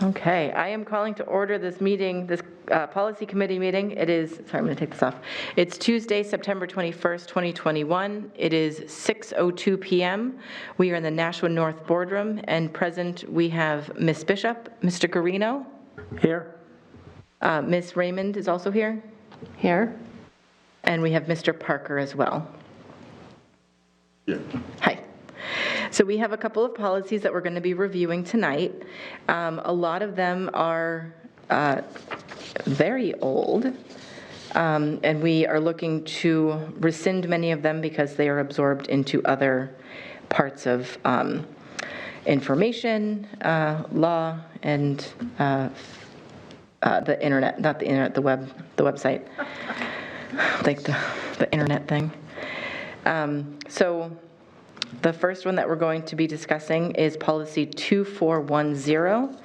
Okay, I am calling to order this meeting, this policy committee meeting. It is, sorry, I'm going to take this off. It's Tuesday, September 21st, 2021. It is 6:02 p.m. We are in the Nashua North Boardroom, and present we have Ms. Bishop, Mr. Garino. Here. Ms. Raymond is also here. Here. And we have Mr. Parker as well. Yeah. Hi. So we have a couple of policies that we're going to be reviewing tonight. A lot of them are very old, and we are looking to rescind many of them because they are absorbed into other parts of information, law, and the internet, not the internet, the website, like the internet thing. So the first one that we're going to be discussing is policy 2410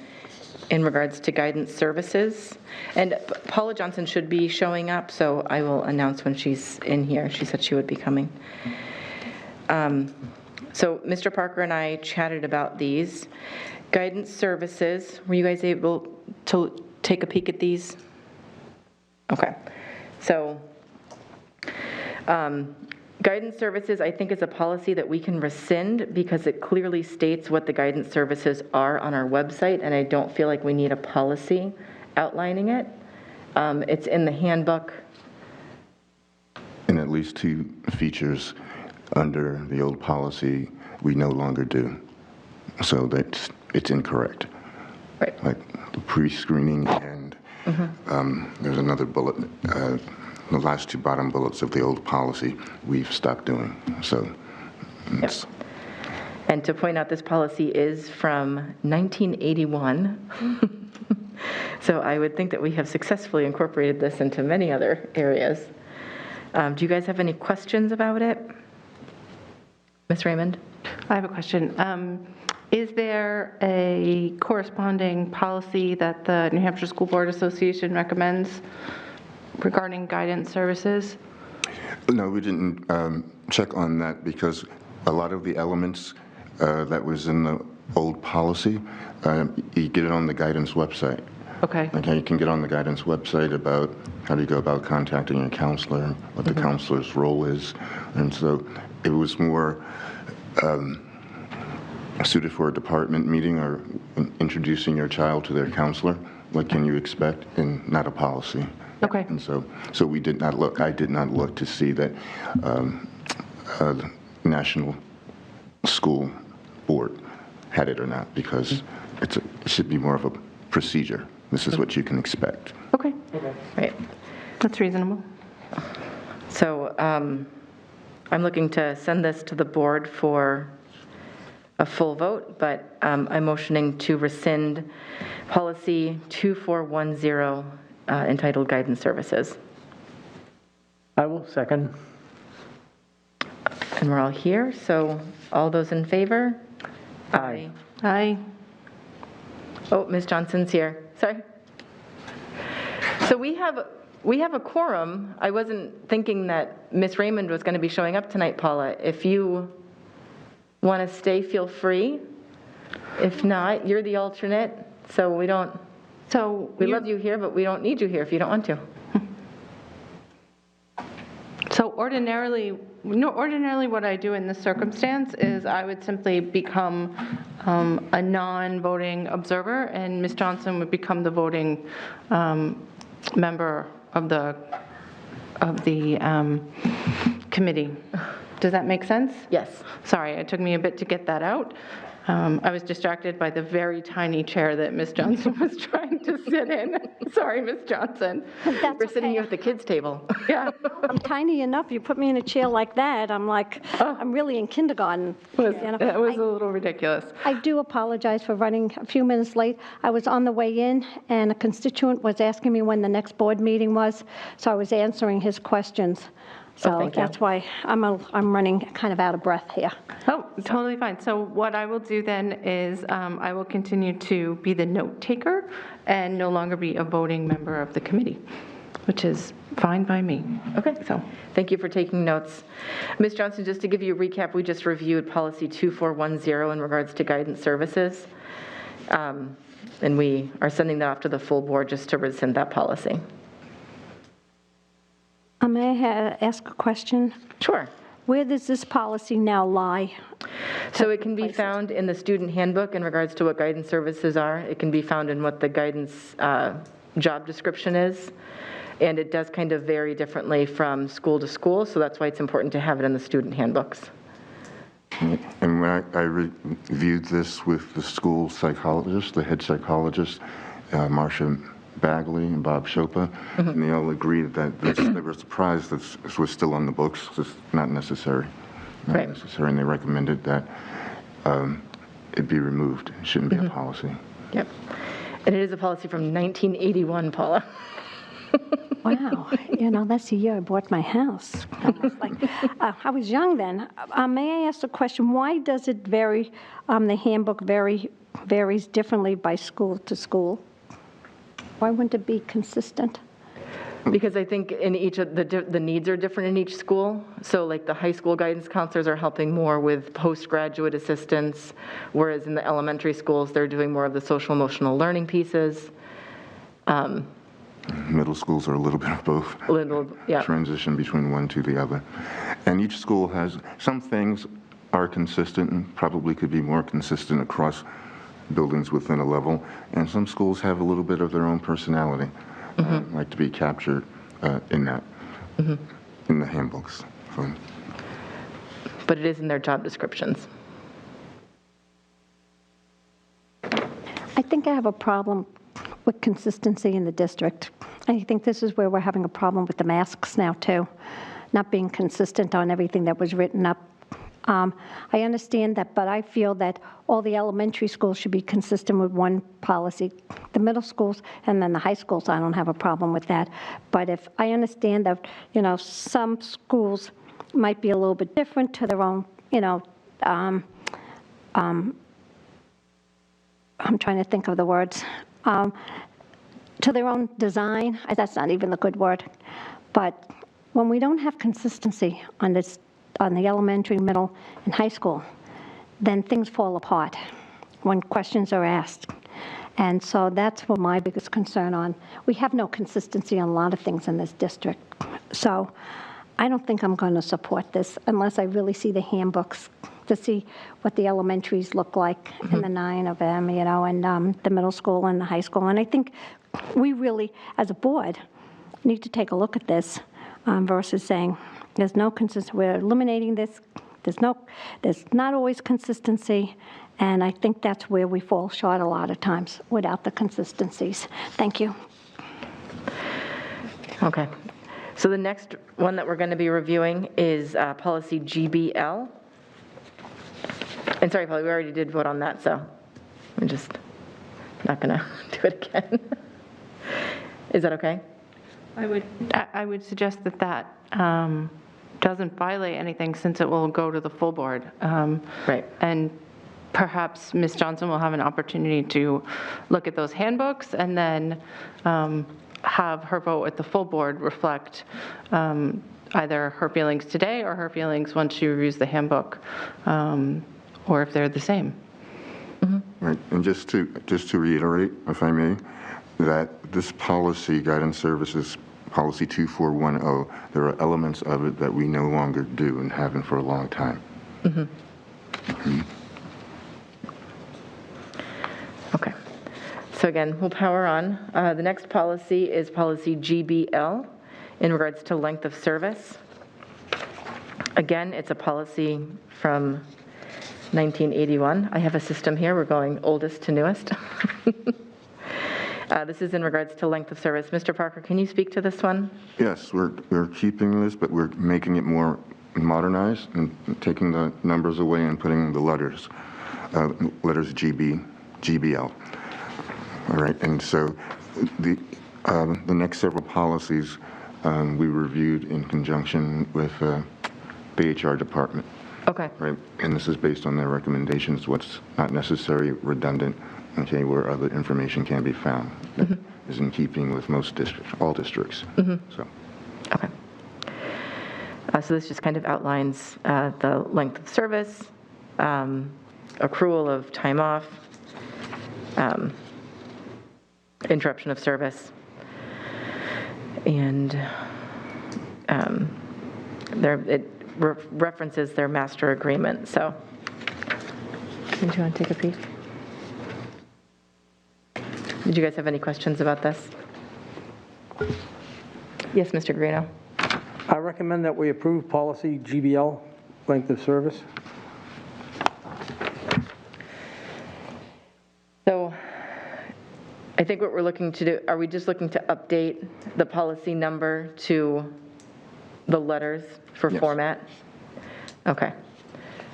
in regards to guidance services. And Paula Johnson should be showing up, so I will announce when she's in here. She said she would be coming. So Mr. Parker and I chatted about these. Guidance services, were you guys able to take a peek at these? Okay. So guidance services, I think, is a policy that we can rescind because it clearly states what the guidance services are on our website, and I don't feel like we need a policy outlining it. It's in the handbook. And at least two features under the old policy we no longer do. So it's incorrect. Right. Like the pre-screening and there's another bullet. The last two bottom bullets of the old policy we've stopped doing. So it's... Yep. And to point out, this policy is from 1981. So I would think that we have successfully incorporated this into many other areas. Do you guys have any questions about it? Ms. Raymond? I have a question. Is there a corresponding policy that the New Hampshire School Board Association recommends regarding guidance services? No, we didn't check on that because a lot of the elements that was in the old policy, you get it on the guidance website. Okay. Like how you can get on the guidance website about how do you go about contacting your counselor, what the counselor's role is. And so it was more suited for a department meeting or introducing your child to their counselor. What can you expect, and not a policy. Okay. And so we did not look, I did not look to see that the National School Board had it or not, because it should be more of a procedure. This is what you can expect. Okay. Right. That's reasonable. So I'm looking to send this to the board for a full vote, but I'm motioning to rescind policy 2410 entitled Guidance Services. I will second. And we're all here, so all those in favor? Aye. Aye. Oh, Ms. Johnson's here. Sorry. So we have a quorum. I wasn't thinking that Ms. Raymond was going to be showing up tonight, Paula. If you want to stay, feel free. If not, you're the alternate, so we don't. So We love you here, but we don't need you here if you don't want to. So ordinarily what I do in this circumstance is I would simply become a non-voting observer, and Ms. Johnson would become the voting member of the committee. Does that make sense? Yes. Sorry, it took me a bit to get that out. I was distracted by the very tiny chair that Ms. Johnson was trying to sit in. Sorry, Ms. Johnson. That's We're sitting okay. here at the kids' table. Yeah. I'm tiny enough. You put me in a chair like that, I'm like, I'm really in kindergarten. It was a little ridiculous. I do apologize for running a few minutes late. I was on the way in, and a constituent was asking me when the next board meeting was, so I was answering his questions. So thank you. that's why I'm running kind of out of breath here. Oh, totally fine. So what I will do then is I will continue to be the note taker and no longer be a voting member of the committee, which is fine by me. Okay. So Thank you for taking notes. Ms. Johnson, just to give you a recap, we just reviewed policy 2410 in regards to guidance services. And we are sending that off to the full board just to rescind that policy. May I ask a question? Sure. Where does this policy now lie? So it can be found in the student handbook in regards to what guidance services are. It can be found in what the guidance job description is. And it does kind of vary differently from school to school, so that's why it's important to have it in the student handbooks. And when I reviewed this with the school psychologist, the head psychologist, Marcia Bagley and Bob Chopa, and they all agreed that they were surprised that this was still on the books. It's not necessary. Not Right. necessary, and they recommended that it be removed. It shouldn't be a policy. Yep. And it is a policy from 1981, Paula. Wow, that's the year I bought my house. Almost like, I was young then. May I ask a question? Why does it vary, the handbook varies differently by school to school? Why wouldn't it be consistent? Because I think in each of the needs are different in each school. So like the high school guidance counselors are helping more with postgraduate assistance, whereas in the elementary schools, they're doing more of the social emotional learning pieces. Middle schools are a little bit of both. Yeah. Transition between one to the other. And each school has, some things are consistent and probably could be more consistent across buildings within a level. And some schools have a little bit of their own personality, like to be captured in that, in the handbooks. So, But it is in their job descriptions. I think I have a problem with consistency in the district. I think this is where we're having a problem with the masks now, too, not being consistent on everything that was written up. I understand that, but I feel that all the elementary schools should be consistent with one policy. The middle schools and then the high schools, I don't have a problem with that. But if I understand that, some schools might be a little bit different to their own, I'm trying to think of the words, to their own design. That's not even the good word. But when we don't have consistency on the elementary, middle, and high school, then things fall apart when questions are asked. And so that's what my biggest concern on. We have no consistency on a lot of things in this district. So I don't think I'm going to support this unless I really see the handbooks to see what the elementaries look like in the 9 of them, and the middle school and the high school. And I think we really, as a board, need to take a look at this versus saying there's no consistency. We're eliminating this. There's not always consistency. And I think that's where we fall short a lot of times without the consistencies. Thank you. Okay. So the next one that we're going to be reviewing is policy GBL. And sorry, Paul, we already did vote on that, so I'm just not going to do it again. Is that okay? I would suggest that doesn't violate anything since it will go to the full board. Right. And perhaps Ms. Johnson will have an opportunity to look at those handbooks and then have her vote at the full board reflect either her feelings today or her feelings once she reviews the handbook, or if they're the same. right. And just to reiterate, if I may, that this policy, guidance services policy 2410, there are elements of it that we no longer do and haven't for a long time. Okay. So again, we'll power on. The next policy is policy GBL in regards to length of service. Again, it's a policy from 1981. I have a system here. We're going oldest to newest. This is in regards to length of service. Mr. Parker, can you speak to this one? Yes, we're keeping this, but we're making it more modernized and taking the numbers away and putting the letters GBL. All right, and so the next several policies we reviewed in conjunction with the HR department. Okay. Right, and this is based on their recommendations, what's not necessary, redundant, okay, where other information can be found. That is in keeping with most districts, all districts. So. Okay. So this just kind of outlines the length of service, accrual of time off, interruption of service. And it references their master agreement, so. Do you want to take a peek? Did you guys have any questions about this? Yes, Mr. Greeno. I recommend that we approve policy GBL, length of service. So I think what we're looking to do, are we just looking to update the policy number to the letters for Yes. format? Okay,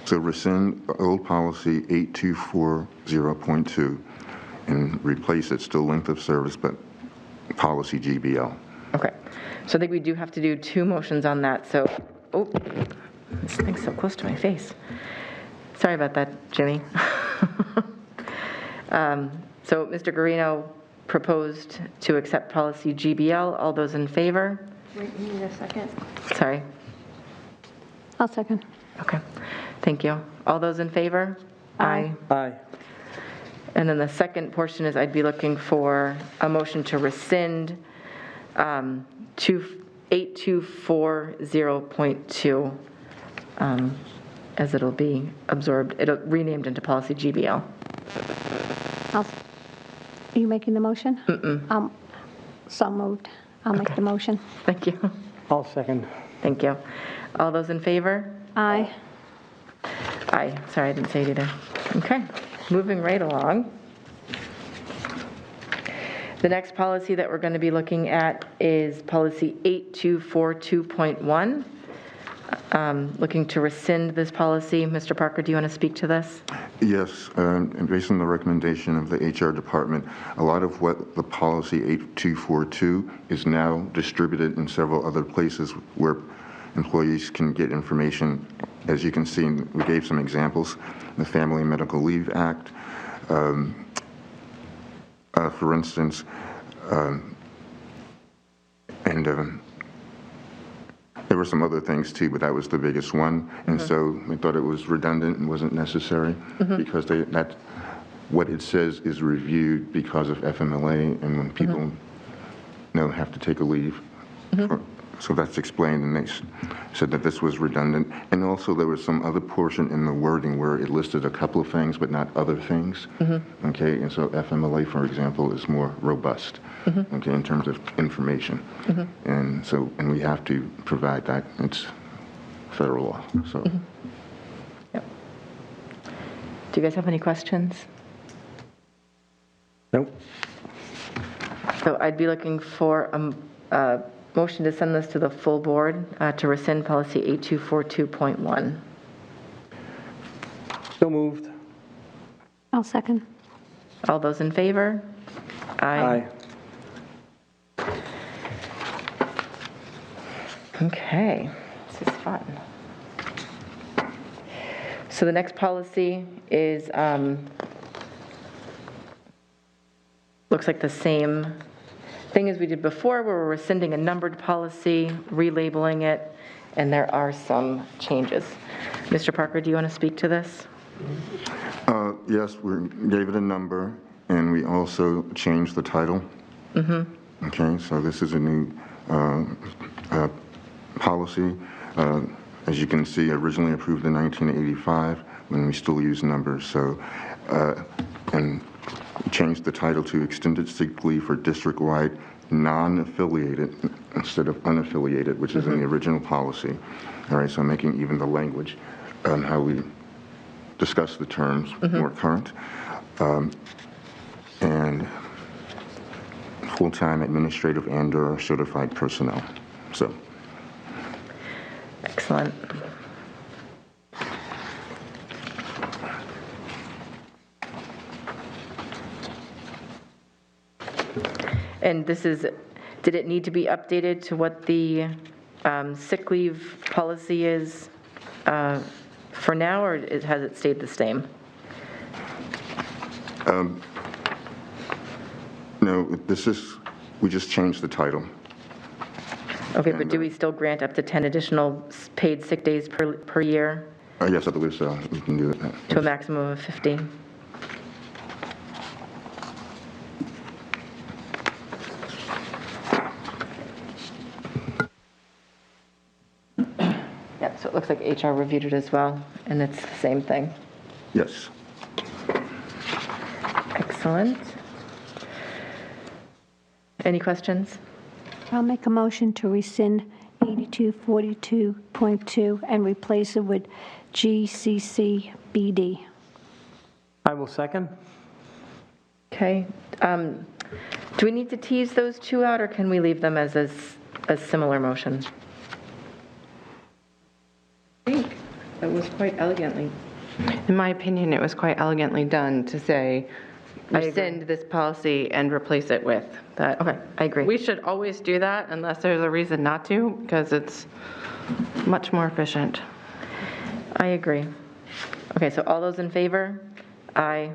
So rescind old policy 8240.2 and replace it, still length of service, but policy GBL. okay. So I think we do have to do 2 motions on that, so, oh, this thing's so close to my face. Sorry about that, Jimmy. So Mr. Guarino proposed to accept policy GBL. All those in favor? Wait, you need a second? Sorry. I'll second. Okay, thank you. All those in favor? Aye. Aye. And then the second portion is I'd be looking for a motion to rescind 8240.2 as it'll be absorbed, it'll renamed into policy GBL. Are you making the motion? So moved. I'll make the motion. Thank you. I'll second. Thank you. All those in favor? Aye. Aye. Sorry, I didn't say it either. Okay, moving right along. The next policy that we're going to be looking at is policy 8242.1. Looking to rescind this policy. Mr. Parker, do you want to speak to this? Yes, and based on the recommendation of the HR department, a lot of what the policy 8242 is now distributed in several other places where employees can get information. As you can see, we gave some examples, the Family and Medical Leave Act, for instance, and there were some other things too, but that was the biggest one. And so we thought it was redundant and wasn't necessary because what it says is reviewed because of FMLA, and when people have to take a leave. So that's explained, and they said that this was redundant. And also there was some other portion in the wording where it listed a couple of things, but not other things. Okay, and so FMLA, for example, is more robust, okay, in terms of information. And so, and we have to provide that. It's federal law, so. Yep. Do you guys have any questions? Nope. So I'd be looking for a motion to send this to the full board to rescind policy 8242.1. So moved. I'll second. All those in favor? Aye. Okay, this is fun. So the next policy is, looks like the same thing as we did before, where we're rescinding a numbered policy, relabeling it, and there are some changes. Mr. Parker, do you want to speak to this? Yes, we gave it a number, and we also changed the title. Okay, so this is a new policy. As you can see, originally approved in 1985, when we still use numbers. So, and changed the title to Extended Sick Leave for District-Wide Non-Affiliated instead of Unaffiliated, which is in the original policy. All right, so making even the language on how we discuss the terms more current. And full-time administrative and/or certified personnel. So. Excellent. And this is, did it need to be updated to what the sick leave policy is for now, or has it stayed the same? No, this is, we just changed the title. Okay, but do we still grant up to 10 additional paid sick days per year Yes, I believe so. We can do that. to a maximum of 50? like HR reviewed it as well, and it's the same thing. Yes. Excellent. Any questions? I'll make a motion to rescind 8242.2 and replace it with GCCBD. I will second. Okay. Do we need to tease those two out, or can we leave them as a similar motion? I think it was quite elegantly. In my opinion, it was quite elegantly done to say, rescind this policy and replace it with that. Okay, I agree. We should always do that unless there's a reason not to, because it's much more efficient. I agree. Okay, so all those in favor? Aye.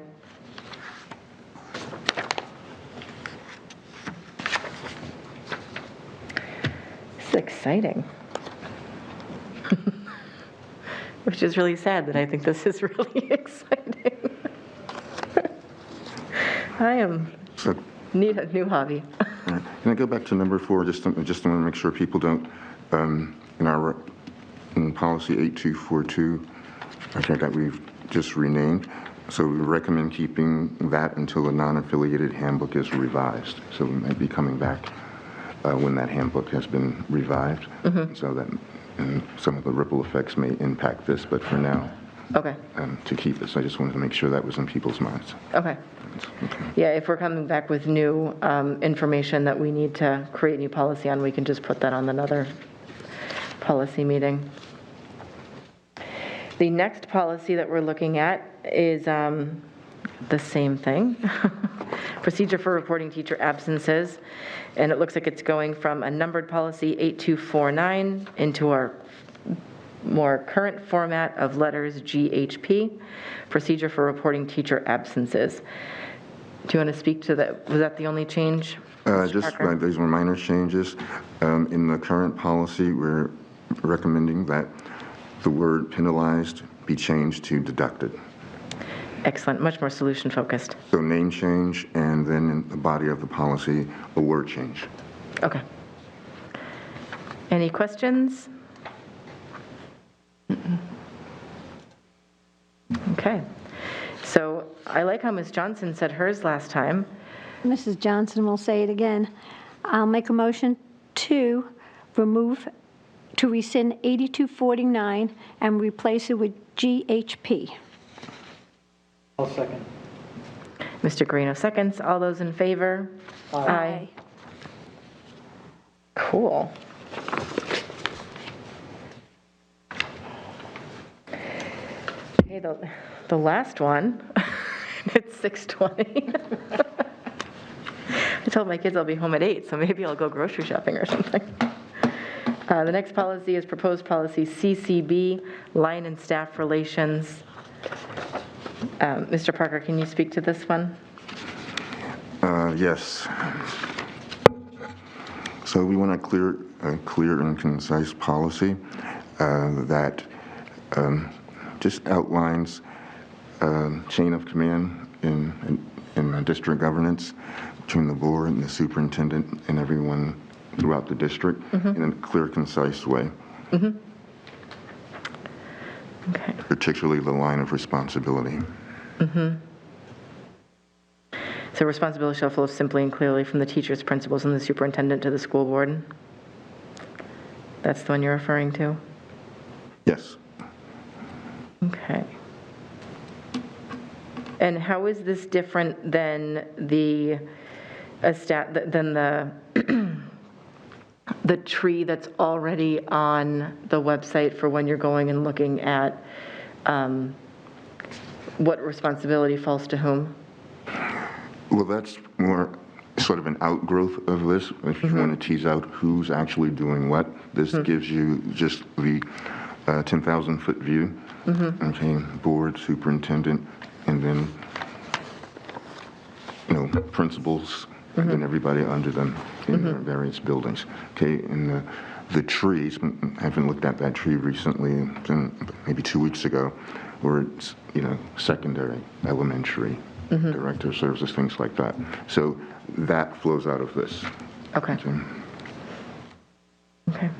This is exciting. Which is really sad that I think this is really exciting. I So, need a new hobby. can I go back to number 4, just to want to make sure people don't, in policy 8242, okay, that we've just renamed, so we recommend keeping that until the non-affiliated handbook is revised. So we might be coming back when that handbook has been revived, so that some of the ripple effects may impact this, but for now, Okay, to keep this, I just wanted to make sure that was in people's minds. okay. Yeah, if we're coming back with new information that we need to create new policy on, we can just put that on another policy meeting. The next policy that we're looking at is the same thing. Procedure for reporting teacher absences. And it looks like it's going from a numbered policy 8249 into our more current format of letters GHP, procedure for reporting teacher absences. Do you want to speak to that? Was that the only change? Mr. Just, Parker? these were minor changes. In the current policy, we're recommending that the word penalized be changed to deducted. Excellent, much more solution focused. So name change, and then in the body of the policy, a word change. Okay. Any questions? Okay. So I like how Ms. Johnson said hers last time. Mrs. Johnson will say it again. I'll make a motion to rescind 8249 and replace it with GHP. I'll second. Mr. Guarino seconds. All those in favor? Aye. Cool. Okay, the last one, it's 6:20. I told my kids I'll be home at 8, so maybe I'll go grocery shopping or something. The next policy is proposed policy CCB, line and staff relations. Mr. Parker, can you speak to this one? Yes. So we want a clear and concise policy that just outlines chain of command in district governance between the board and the superintendent and everyone throughout the district in a clear, concise way. Okay. Particularly the line of responsibility. So responsibility shall flow simply and clearly from the teachers, principals, and the superintendent to the school board. That's the one you're referring to? Yes. Okay. And how is this different than the the tree that's already on the website for when you're going and looking at what responsibility falls to whom? Well, that's more sort of an outgrowth of this. If you want to tease out who's actually doing what, this gives you just the 10,000-foot view. Okay, board, superintendent, and then, principals, and then everybody under them in their various buildings. Okay, and the trees, I haven't looked at that tree recently, maybe 2 weeks ago, where it's, secondary, elementary, director of services, things like that. So that flows out of this. Okay. Okay.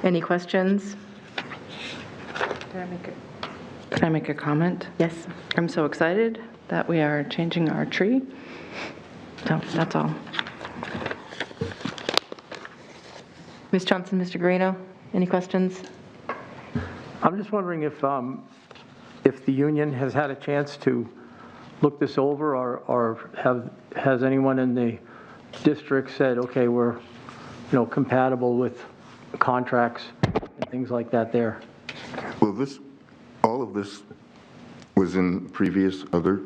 Any questions? Can I make a comment? Yes. I'm so excited that we are changing our tree. So that's all. Ms. Johnson, Mr. Guarino, any questions? I'm just wondering if the union has had a chance to look this over, or has anyone in the district said, okay, we're, compatible with contracts and things like that there? Well, all of this was in previous other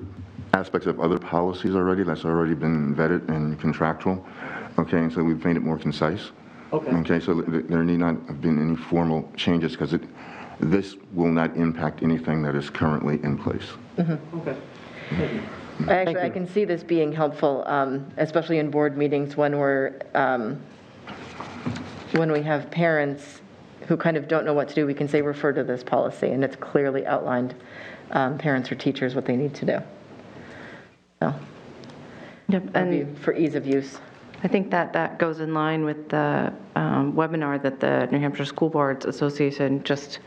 aspects of other policies already. That's already been vetted and contractual. Okay, and so we've made it more concise. Okay, so there need not have been any formal changes because this will not impact anything that is currently in place. Okay. Actually, I can see this being helpful, especially in board meetings when we have parents who kind of don't know what to do. We can say, refer to this policy, and it's clearly outlined, parents or teachers, what they need to do. So, Yep, and for ease of use. I think that goes in line with the webinar that the New Hampshire School Boards Association just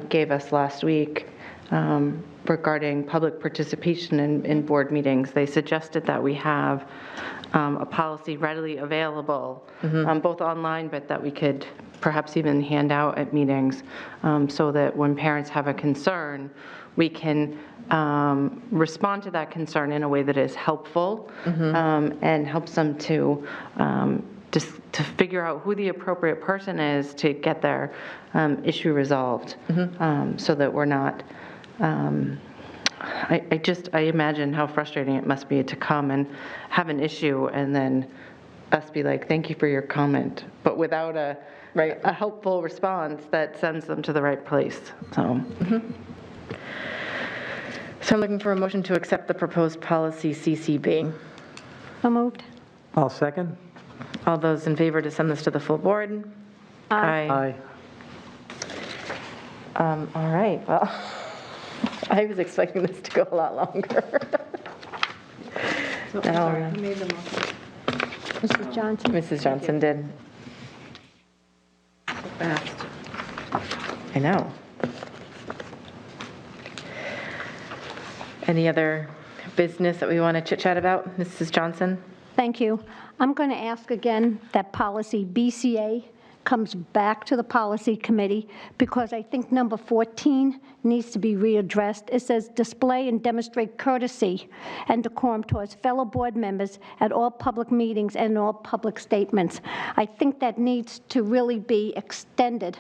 gave us last week regarding public participation in board meetings. They suggested that we have a policy readily available, both online, but that we could perhaps even hand out at meetings, so that when parents have a concern, we can respond to that concern in a way that is helpful and helps them to just to figure out who the appropriate person is to get their issue resolved, so that we're not. I imagine how frustrating it must be to come and have an issue and then us be like, thank you for your comment, but without a helpful response that sends them to the right place. So. So I'm looking for a motion to accept the proposed policy CCB. So moved. I'll second. All those in favor to send this to the full board? Aye. All right, well, I was expecting this to go a lot longer. Now, Mrs. Johnson? Mrs. Johnson did. Fast. I know. Any other business that we want to chit-chat about, Mrs. Johnson? Thank you. I'm going to ask again that policy BCA comes back to the policy committee, because I think number 14 needs to be readdressed. It says display and demonstrate courtesy and decorum towards fellow board members at all public meetings and all public statements. I think that needs to really be extended.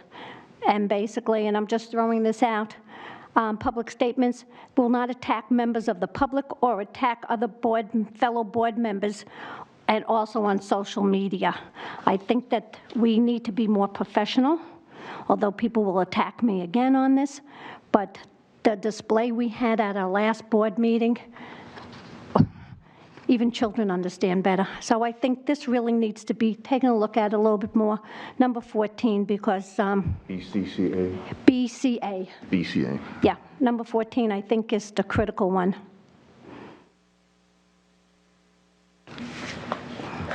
And basically, and I'm just throwing this out, public statements will not attack members of the public or attack other fellow board members, and also on social media. I think that we need to be more professional, although people will attack me again on this, but the display we had at our last board meeting, even children understand better. So I think this really needs to be taken a look at a little bit more. Number 14, because BCCA? BCA. BCA. Yeah, number 14, I think, is the critical one.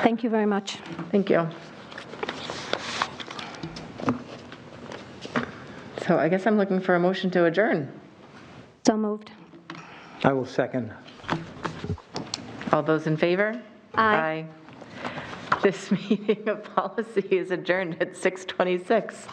Thank you very much. Thank you. So I guess I'm looking for a motion to adjourn. So moved. I will second. All those in favor? Aye. This meeting of policy is adjourned at 6:26.